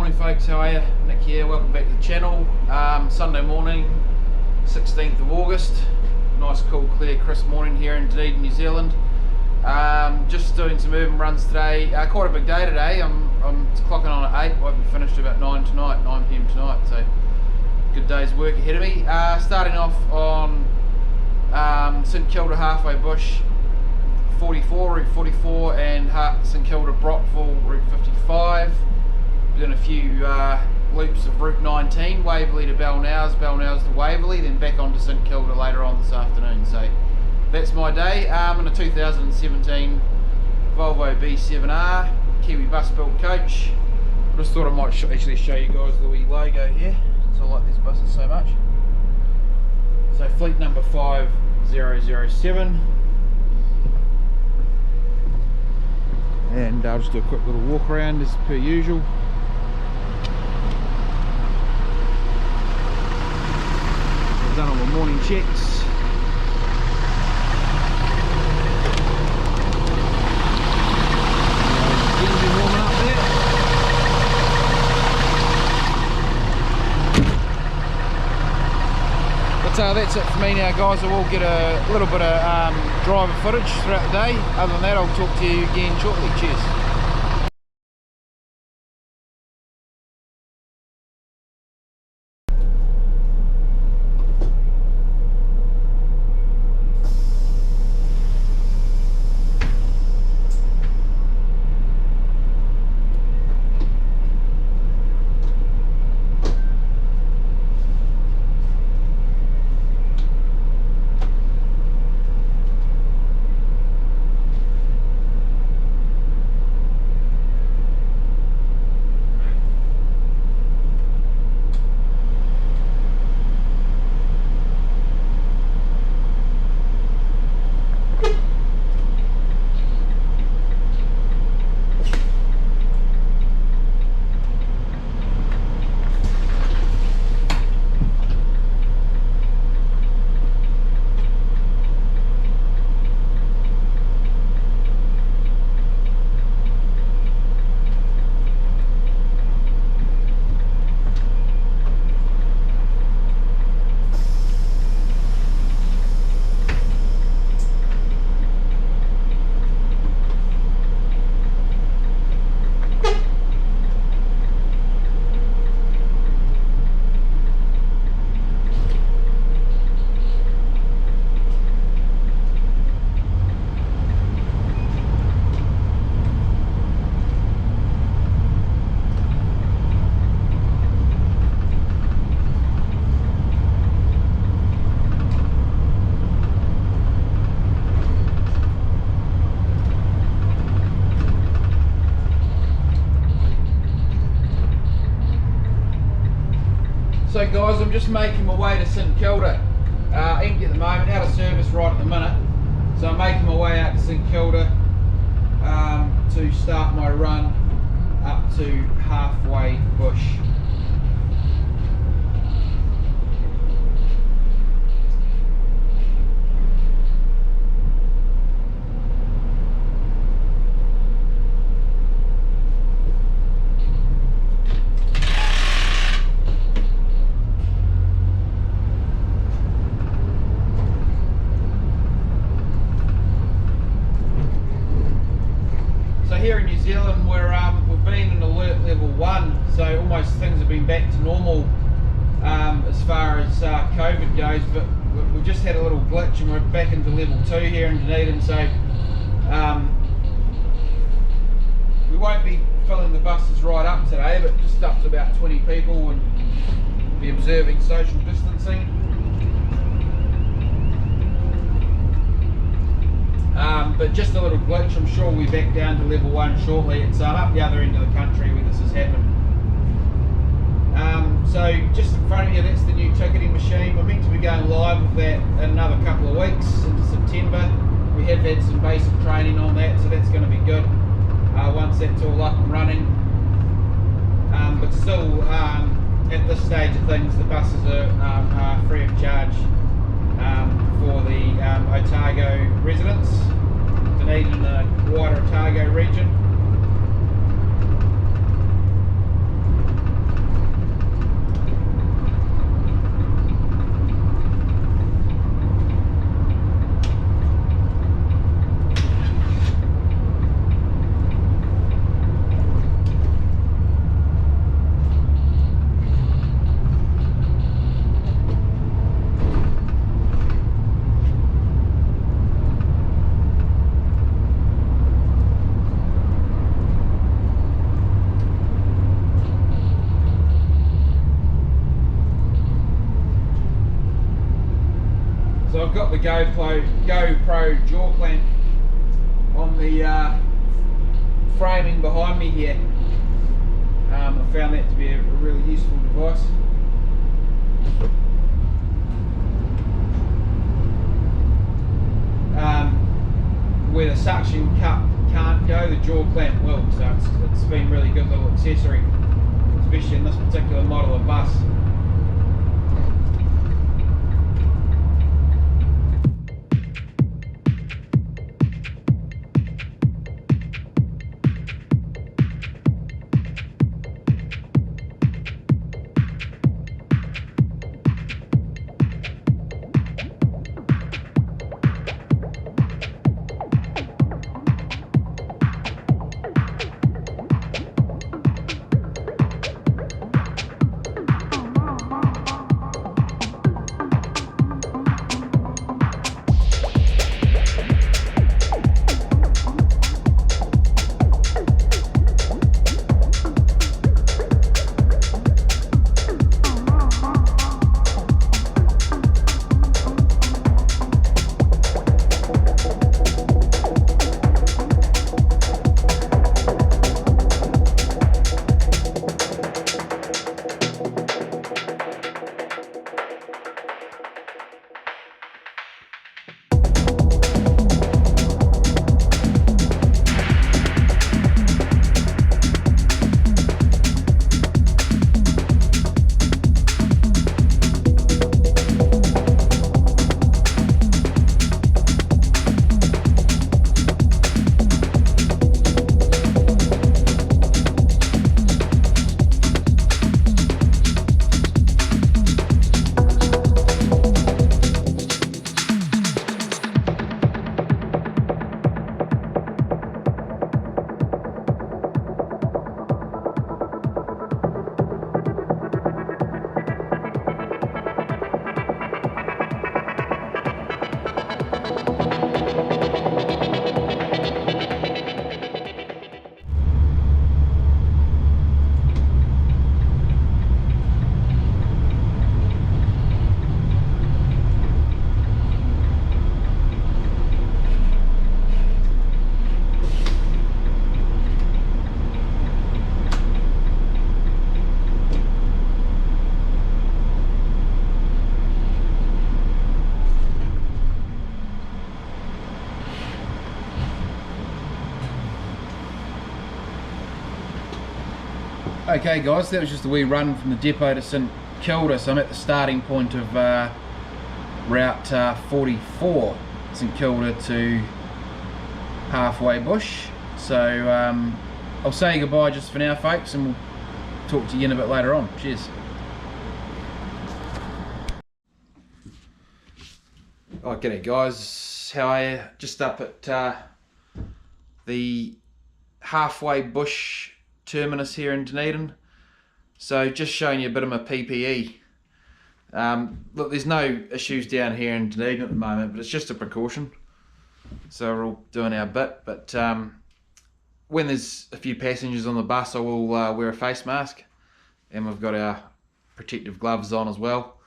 Morning folks, how are you? Nick here, welcome back to the channel. Sunday morning, 16th of August. Nice, cool, clear, crisp morning here in Dunedin, New Zealand. Just doing some urban runs today. Quite a big day today. I'm clocking on at 8. Won't be finished about 9 tonight, 9 PM tonight. So good day's work ahead of me. Starting off on St Kilda halfway bush 44, route 44, and St Kilda Brockville route 55. We've done a few loops of route 19, Waverley to Balnow's, Balnow's to Waverley, then back on to St Kilda later on this afternoon. So that's my day. In a 2017 Volvo B7R Kiwi bus built coach. Just thought I might actually show you guys the wee logo here, since I like these buses so much. So fleet number 5007. And I'll just do a quick little walk around as per usual. I've done all my morning checks. Engine warming up there. But that's it for me now, guys. I will get a little bit of driver footage throughout the day. Other than that, I'll talk to you again shortly. Cheers. So guys, I'm just making my way to St Kilda. Empty at the moment, out of service right at the minute. So I'm making my way out to St Kilda to start my run up to halfway bush. Here in New Zealand, we've been in alert level 1, so almost things have been back to normal as far as COVID goes, but we've just had a little glitch and we're back into level 2 here in Dunedin, so we won't be filling the buses right up today, but just up to about 20 people and be observing social distancing. But just a little glitch. I'm sure we'll be back down to level 1 shortly. It's up the other end of the country where this has happened. So just in front of you, that's the new ticketing machine. We're meant to be going live with that in another couple of weeks into September. We have had some basic training on that, so that's going to be good once that's all up and running. But still, at this stage of things, the buses are free of charge for the Otago residents, Dunedin and the wider Otago region. got the GoPro jaw clamp on the framing behind me here. I found that to be a really useful device. Where the suction cup can't go, the jaw clamp will, so it's been a really good little accessory, especially in this particular model of bus. Okay guys, that was just a wee run from the depot to St Kilda, so I'm at the starting point of Route 44, St Kilda to Halfway Bush. So I'll say goodbye just for now folks, and we'll talk to you in a bit later on. Cheers. Oh, g'day guys, how are you? Just up at the Halfway Bush terminus here in Dunedin. So just showing you a bit of my PPE. Look, there's no issues down here in Dunedin at the moment, but it's just a precaution. So we're all doing our bit, but when there's a few passengers on the bus, I will wear a face mask, and we've got our protective gloves on as well.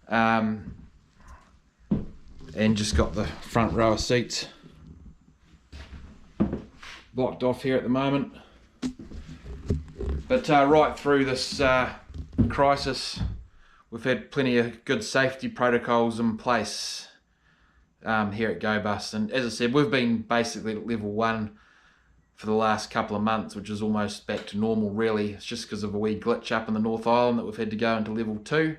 And just got the front row of seats blocked off here at the moment. But right through this crisis, we've had plenty of good safety protocols in place here at GoBus. And as I said, we've been basically at level 1 for the last couple of months, which is almost back to normal really. It's just because of a wee glitch up in the North Island that we've had to go into level 2.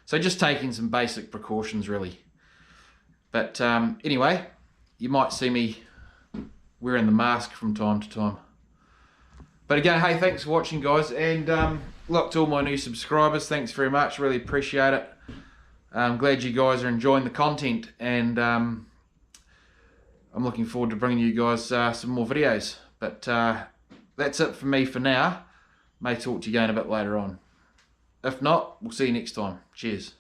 So just taking some basic precautions really. But anyway, you might see me wearing the mask from time to time. But again, hey, thanks for watching guys, and look, to all my new subscribers, thanks very much, really appreciate it. I'm glad you guys are enjoying the content, and I'm looking forward to bringing you guys some more videos. But that's it for me for now. May talk to you again a bit later on. If not, we'll see you next time. Cheers.